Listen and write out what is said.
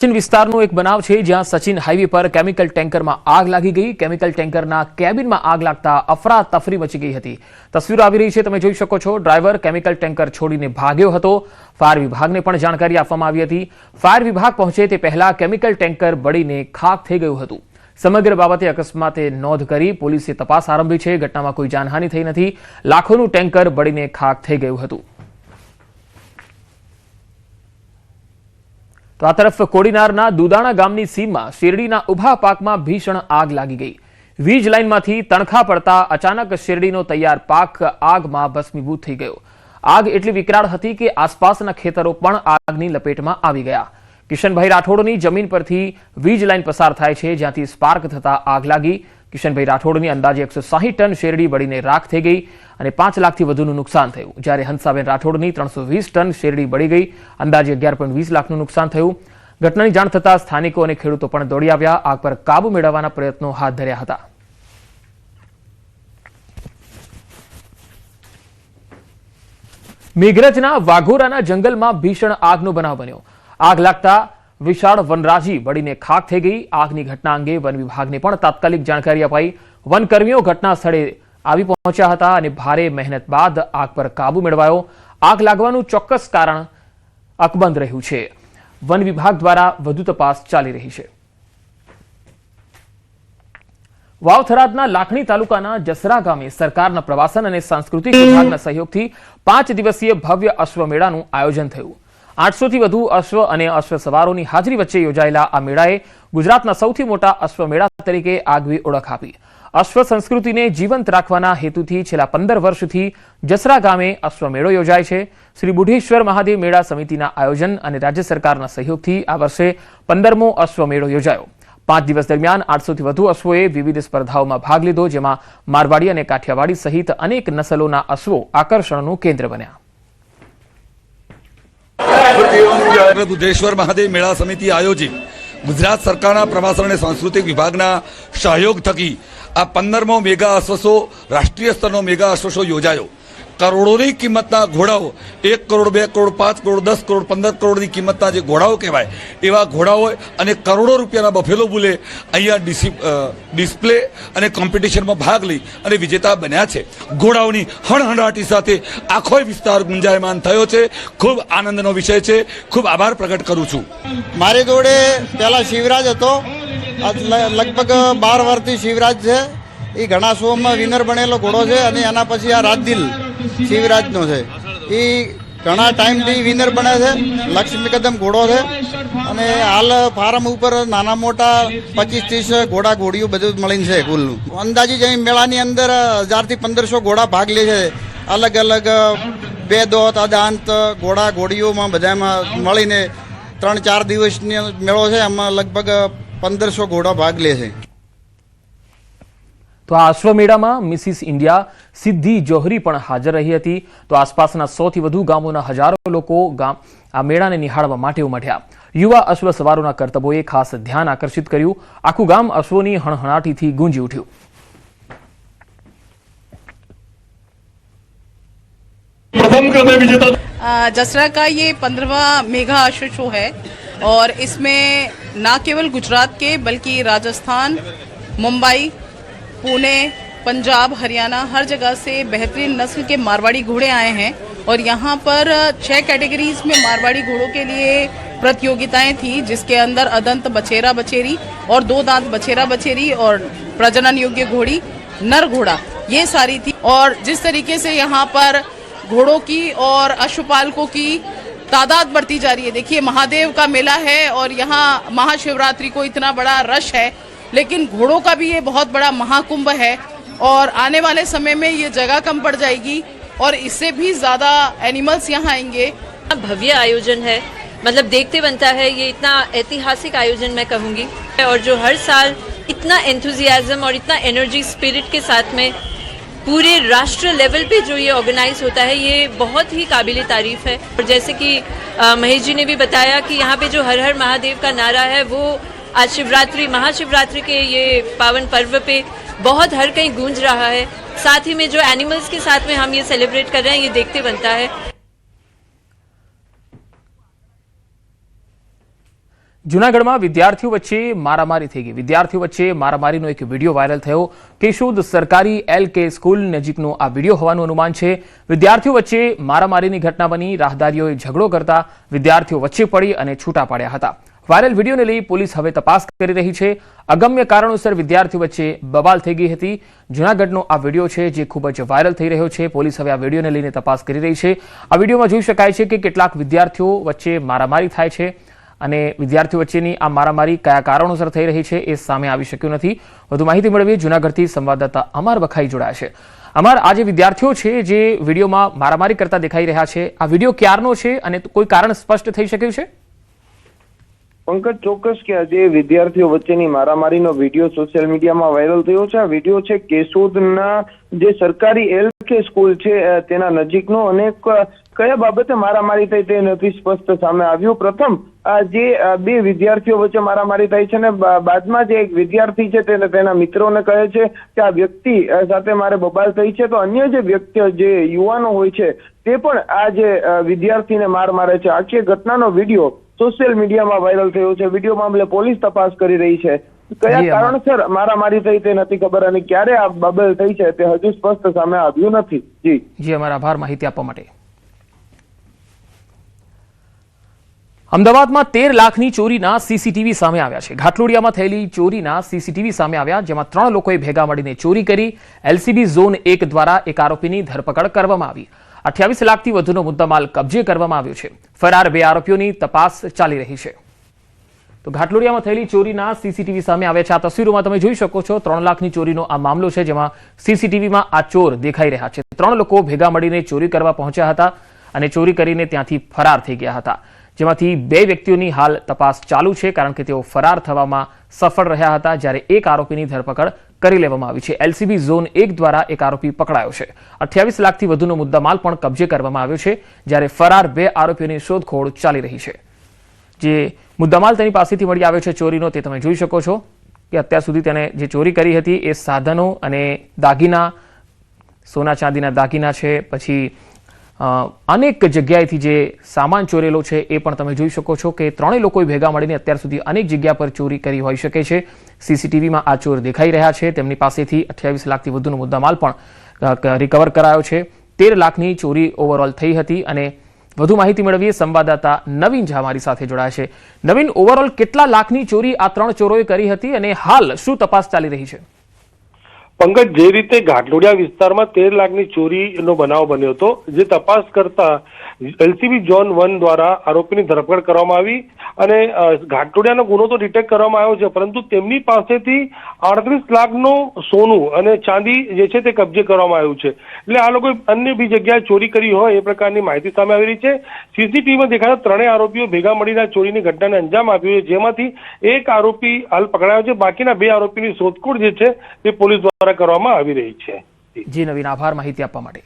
सचिन विस्तारનો એક બનાવ છે જ્યાં સચિન હાઈવે પર કેમિકલ ટેન્કરમાં આગ લાગી ગઈ। કેમિકલ ટેન્કરના કેબિનમાં આગ લાગતા અફરાતફરી મચી ગઈ હતી। તસવીરો આવી રહી છે, તમે જોઈ શકો છો। ડ્રાઈવર કેમિકલ ટેન્કર છોડીને ભાગ્યો હતો। ફાયર વિભાગને પણ જાણકારી આપવામાં આવી હતી। ફાયર વિભાગ પહોંચે તે પહેલા કેમિકલ ટેન્કર બળીને ખાખ થઈ ગયું હતું। સમગ્ર બાબતે અકસ્માતે નોંધ કરી પોલીસે તપાસ આરંભી છે। ઘટનામાં કોઈ જાનહાનિ થઈ નથી। લાખોનું ટેન્કર બળીને ખાખ થઈ ગયું હતું। तो आ तरफ कोडीनारना दुदाणा गामनी सीममां शेरडीना उभा पाकमां भीषण आग लागी गई। वीज लाइनमांथी तणखा पड़ता अचानक शेरडीनो तैयार पाक आगमां भस्मीभूत थई गयो। आग एटली विकराळ हती के आसपासना खेतरो पण आगनी लपेटमां आवी गया। किशनभाई राठोडनी जमीन परथी वीज लाइन पसार थाय छे, ज्यांथी स्पार्क थता आग लागी। किशनभाई राठोडनी अंदाजे 160 टन शेरडी बळीने राख थई गई અને 5 લાખથી વધુનું નુકસાન થયું। જ્યારે હંસાબેન રાઠોડની 320 ટન શેરડી બળી ગઈ। અંદાજે 11.20 લાખનું નુકસાન થયું। ઘટનાની જાણ થતાં સ્થાનિકો અને ખેડૂતો પણ દોડી આવ્યા। આગ પર કાબુ મેળવવાના પ્રયત્નો હાથ ધર્યા હતા। મેઘરજના વાઘોરાના જંગલમાં ભીષણ આગનો બનાવ બન્યો। આગ લાગતા વિશાળ વનરાજી બળીને ખાખ થઈ ગઈ। આગની ઘટના અંગે વન વિભાગને પણ તાત્કાલિક જાણકારી અપાઈ। વનકર્મીઓ ઘટના સ્થળે આવી પહોંચ્યા હતા અને ભારે મહેનત બાદ આગ પર કાબુ મેળવાયો। આગ લાગવાનું ચોક્કસ કારણ અકબંધ રહ્યું છે। વન વિભાગ દ્વારા વધુ તપાસ ચાલી રહી છે। વાવ-થરાદના લાખણી તાલુકાના જસરા ગામે સરકારના પ્રવાસન અને સાંસ્કૃતિક વિભાગના સહયોગથી 5 દિવસીય ભવ્ય અશ્વમેળાનું આયોજન થયું। 800થી વધુ અશ્વ અને અશ્વસવારોની હાજરી વચ્ચે યોજાયેલા આ મેળાએ ગુજરાતના સૌથી મોટા અશ્વમેળા તરીકે આગવી ઓળખ આપી। अश्व संस्कृति ने जीवंत राखवाना हेतुथी छेल्ला 15 वर्षथी जसरा गामे अश्वमेळो योजाय छे। श्री बुढ़ेश्वर महादेव मेळा समितिना आयोजन अने राज्य सरकारना सहयोगथी आ वर्षे 15मो अश्वमेळो योजायो। 5 दिवस दरमियान 800 थी વધુ अश्वोए विविध स्पर्धाओं में भाग लीधो, जेमां मारवाड़ी अने काठियावाड़ी सहित अनेक नस्लोना अश्वो आकर्षणनुं केंद्र बन्या। बुद्धेश्वर महादेव मेळा समिति आयोजित गुजरात सरकारना प्रवासन અને सांस्कृतिक विभागना सहयोग थकी आ 15मो मेगा अश्वशो राष्ट्रीय स्तरनो मेगा अश्वशो योजायो। करोड़ोनी किंमतना घोड़ाओ 1 करोड़ 2 करोड़ 5 करोड़ 10 करोड़ 15 करोड़नी किंमतना जे घोड़ाओ कहेवाय एवा घोड़ाओ अने करोड़ों रूपियाना बफेलो बुले अहींया डिस्प्ले अने कॉम्पिटिशनमां भाग लई अने विजेता बन्या छे। घोड़ाओनी हणहणाटी साथे आखो विस्तार गुंजायमान थयो छे। खूब आनंदनो विषय छे। खूब आभार प्रकट करूं छुं। मारी जोड़े पहला शिवराज हतो, लगभग 12 वर्षथी शिवराज छे। એ ઘણા શોમાં વિનર બનેલો ઘોડો છે અને એના પછી આ રાજદિલ શિવરાજનો છે। એ ઘણા ટાઈમથી વિનર બને છે। લક્ષ્મી કદમ ઘોડો છે અને હાલ ફાર્મ ઉપર નાના મોટા 25-30 ઘોડા ઘોડીઓ બધું મળીને છે કુલ। અંદાજિત અહીં મેળાની અંદર 1000 થી 1500 ઘોડા ભાગ લે છે। અલગ અલગ બેદોત અદાંત ઘોડા ઘોડીઓમાં બધામાં મળીને 3-4 દિવસની મેળો છે। એમાં લગભગ 1500 ઘોડા ભાગ લે છે। तो आ अश्वमेळामां मिसिस इंडिया सिद्धि जोहरी पण हाजर रही हती। तो आसपासना 100 थी वधु गामोना हजारों लोको आ मेळाने निहाळवा माटे उमट्या। युवा अश्व सवारोना कर्तव्योए खास ध्यान आकर्षित कर्युं। आखुं गाम अश्वोनी हणहणाटीथी गूंजी उठ्युं। जसरा का ये 15वां मेगा अश्व शो है और इसमें न केवल गुजरात के बल्कि राजस्थान, मुंबई, पुणे, पंजाब, हरियाणा हर जगह से बेहतरीन नस्ल के मारवाड़ी घोड़े आए हैं। और यहाँ पर 6 कैटेगरीज में मारवाड़ी घोड़ों के लिए प्रतियोगिताएं थी, जिसके अंदर अदंत बछेरा बछेरी और 2 दांत बछेरा बछेरी और प्रजनन योग्य घोड़ी नर घोड़ा ये सारी थी। और जिस तरीके से यहाँ पर घोड़ों की और अश्वपालकों की तादाद बढ़ती जा रही है। देखिए, महादेव का मेला है और यहाँ महाशिवरात्रि को इतना बड़ा रश है, लेकिन घोड़ों का भी ये बहुत बड़ा महाकुंभ है और आने वाले समय में ये जगह कम पड़ जाएगी और इससे भी ज़्यादा एनिमल्स यहाँ आएंगे। भव्य आयोजन है, मतलब देखते बनता है। ये इतना ऐतिहासिक आयोजन मैं कहूँगी, और जो हर साल इतना एंथुजियाज्म और इतना एनर्जी स्पिरिट के साथ में पूरे राष्ट्र लेवल पे जो ये ऑर्गेनाइज होता है, ये बहुत ही काबिले तारीफ है। और जैसे कि महेश जी ने भी बताया कि यहाँ पे जो हर हर महादेव का नारा है वो आज शिवरात्रि महाशिवरात्रि के ये पावन पर्व पे बहुत हर कहीं गूंज रहा है। साथ ही में जो एनिमल्स के साथ में हम ये सेलिब्रेट कर रहे हैं, ये देखते बनता है। જૂનાગઢમાં વિદ્યાર્થીઓ વચ્ચે મારામારી થઈ ગઈ. વિદ્યાર્થીઓ વચ્ચે મારામારીનો એક વિડીયો વાયરલ થયો. કેશોદ સરકારી LK સ્કૂલ નજીકનો આ વિડીયો હોવાનું અનુમાન છે. વિદ્યાર્થીઓ વચ્ચે મારામારીની ઘટના બની. રાહદારીઓએ ઝઘડો કરતા વિદ્યાર્થીઓ વચ્ચે પડી અને છૂટા પડ્યા હતા. વાયરલ વિડીયોને લઈ પોલીસ હવે તપાસ કરી રહી છે. અગમ્ય કારણોસર વિદ્યાર્થીઓ વચ્ચે બબાલ થઈ ગઈ હતી. જૂનાગઢનો આ વિડીયો છે જે ખૂબ જ વાયરલ થઈ રહ્યો છે. પોલીસ હવે આ વિડીયોને લઈને તપાસ કરી રહી છે. આ વિડીયોમાં જોઈ શકાય છે કે કેટલાક વિદ્યાર્થીઓ વચ્ચે મારામારી થાય છે અને વિદ્યાર્થીઓ વચ્ચેની આ મારામારી કયા કારણોસર થઈ રહી છે એ સામે આવી શક્યું નથી. વધુ માહિતી મેળવીએ જૂનાગઢથી સંવાદદાતા અમર બખાઈ જોડાયા છે. અમર, આ જે વિદ્યાર્થીઓ છે જે વિડીયોમાં મારામારી કરતા દેખાઈ રહ્યા છે, આ વિડીયો ક્યારનો છે અને કોઈ કારણ સ્પષ્ટ થઈ શક્યું છે? પંકજ, ચોક્કસ કે આજે વિદ્યાર્થીઓ વચ્ચેની મારામારીનો વિડીયો સોશિયલ મીડિયામાં વાયરલ થયો છે. આ વિડીયો છે કેશોદના જે સરકારી LK સ્કૂલ છે તેના નજીકનો, અને કયા બાબતે મારામારી થઈ તે નથી સ્પષ્ટ સામે આવ્યું. પ્રથમ જે બે વિદ્યાર્થીઓ વચ્ચે મારામારી થઈ છે ને બાદમાં જે એક વિદ્યાર્થી છે તેને તેના મિત્રોને કહે છે કે આ વ્યક્તિ સાથે મારે બબાલ થઈ છે, તો અન્ય જે વ્યક્તિઓ જે યુવાનો હોય છે તે પણ આ જે વિદ્યાર્થીને માર મારે છે. આખી ઘટનાનો વિડીયો સોશિયલ મીડિયામાં વાયરલ થયો છે. વિડીયો મામલે પોલીસ તપાસ કરી રહી છે. કયા કારણસર મારામારી થઈ તે નથી ખબર, અને ક્યારે આ બબાલ થઈ છે તે હજુ સ્પષ્ટ સામે આવ્યું નથી. જી, અમારા આભાર માહિતી આપવા માટે. અમદાવાદમાં 13 લાખની ચોરીના CCTV સામે આવ્યા છે. ઘાટલોડિયામાં થયેલી ચોરીના CCTV સામે આવ્યા, જેમાં 3 લોકોએ ભેગા મળીને ચોરી કરી. LCB ઝોન 1 દ્વારા એક આરોપીની ધરપકડ કરવામાં આવી. 28 લાખથી વધુનો મુદ્દામાલ કબજે કરવામાં આવ્યો છે. ફરાર 2 આરોપીઓની તપાસ ચાલી રહી છે. તો ઘાટલોડિયામાં થયેલી ચોરીના CCTV સામે આવ્યા છે. આ તસવીરોમાં તમે જોઈ શકો છો 3 લાખની ચોરીનો આ મામલો છે, જેમાં CCTVમાં આ ચોર દેખાઈ રહ્યા છે. 3 લોકો ભેગા મળીને ચોરી કરવા પહોંચ્યા હતા અને ચોરી કરીને ત્યાંથી ફરાર થઈ ગયા હતા, જેમાંથી 2 વ્યક્તિઓની હાલ તપાસ ચાલુ છે, કારણ કે તેઓ ફરાર થવામાં સફળ રહ્યા હતા, જ્યારે એક આરોપીની ધરપકડ કરી લેવામાં આવી છે. LCB ઝોન 1 દ્વારા એક આરોપી પકડાયો છે. 28 લાખથી વધુનો મુદ્દામાલ પણ કબજે કરવામાં આવ્યો છે, જ્યારે ફરાર 2 આરોપીઓની શોધખોળ ચાલી રહી છે. જે મુદ્દામાલ તેની પાસેથી મળી આવ્યો છે ચોરીનો, તે તમે જોઈ શકો છો કે અત્યાર સુધી તેને જે ચોરી કરી હતી એ સાધનો અને દાગીના, સોના ચાંદીના દાગીના છે, પછી અનેક જગ્યાએથી જે સામાન ચોરેલો છે એ પણ તમે જોઈ શકો છો કે 3 લોકોએ ભેગા મળીને અત્યાર સુધી અનેક જગ્યા પર ચોરી કરી હોઈ શકે છે. CCTVમાં આ ચોર દેખાઈ રહ્યા છે. તેમની પાસેથી 28 લાખથી વધુનો મુદ્દામાલ પણ રિકવર કરાયો છે. 13 લાખની ચોરી ઓવરઓલ થઈ હતી. અને વધુ માહિતી મેળવીએ સંવાદદાતા નવીન ઝા મારી સાથે જોડાયા છે. નવીન, ઓવરઓલ કેટલા લાખની ચોરી આ 3 ચોરોએ કરી હતી અને હાલ શું તપાસ ચાલી રહી છે? પંકજ, જે રીતે ઘાટલોડિયા વિસ્તારમાં 13 લાખની ચોરીનો બનાવ બન્યો હતો, જે તપાસ કરતા LCB ઝોન 1 દ્વારા આરોપીની ધરપકડ કરવામાં આવી અને ઘાટલોડિયાનો ગુનો તો ડિટેક્ટ કરવામાં આવ્યો છે, પરંતુ તેમની પાસેથી 38 લાખનું સોનું અને ચાંદી જે છે તે કબજે કરવામાં આવ્યું છે. એટલે આ લોકોએ અન્ય બી જગ્યાએ ચોરી કરી હોય એ પ્રકારની માહિતી સામે આવી રહી છે. CCTVમાં દેખાતા 3 આરોપીઓ ભેગા મળીને ચોરીની ઘટનાને અંજામ આપ્યો છે, જેમાંથી એક આરોપી હાલ પકડાયો છે. બાકીના 2 આરોપીની શોધખોળ જે છે તે પોલીસ દ્વારા કરવામાં આવી રહી છે. જી નવીન, આભાર માહિતી આપવા માટે.